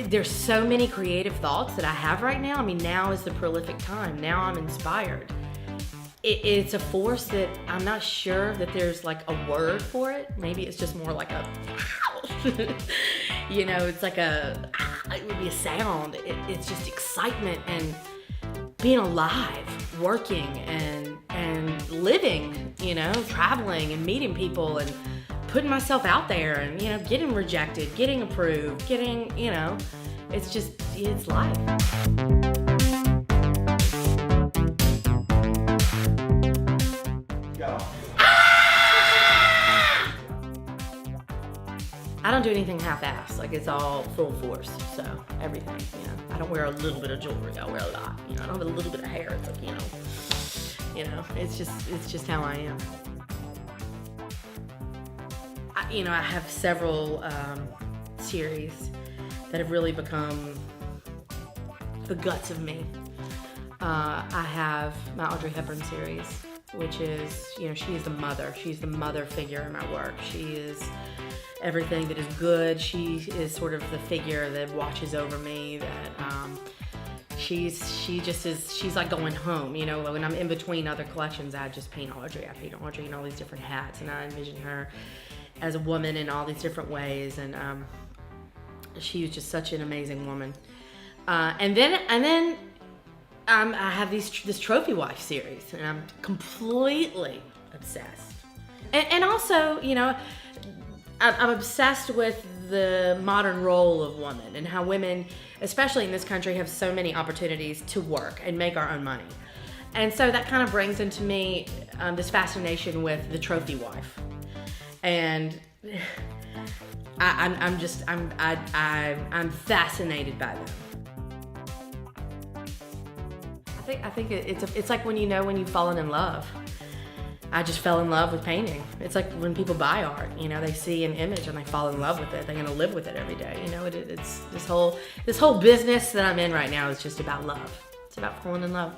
there's so many creative thoughts that I have right now. I mean, now is the prolific time. Now I'm inspired. It's a force that I'm not sure that there's like a word for it. Maybe it's just more like a, it's like it would be a sound. It's just excitement and being alive, working and living, traveling and meeting people and putting myself out there and, getting rejected, getting approved, it's life. I don't do anything half-assed. Like, it's all full force. So everything, I don't wear a little bit of jewelry. I wear a lot. I don't have a little bit of hair. It's like, it's just how I am. I have several series that have really become the guts of me. I have my Audrey Hepburn series, which is, she is the mother. She's the mother figure in my work. She is everything that is good. She is sort of the figure that watches over me, that she's like going home. When I'm in between other collections, I just paint Audrey. I paint Audrey in all these different hats, and I envision her as a woman in all these different ways, and she was just such an amazing woman. And then I have this Trophy Wife series, and I'm completely obsessed. And also, I'm obsessed with the modern role of women and how women, especially in this country, have so many opportunities to work and make our own money. And so that kind of brings into me this fascination with the trophy wife. And I'm fascinated by them. I think it's like when you fallen in love. I just fell in love with painting. It's like when people buy art, they see an image and they fall in love with it. They're gonna live with it every day. It's this whole business that I'm in right now is just about love. It's about falling in love.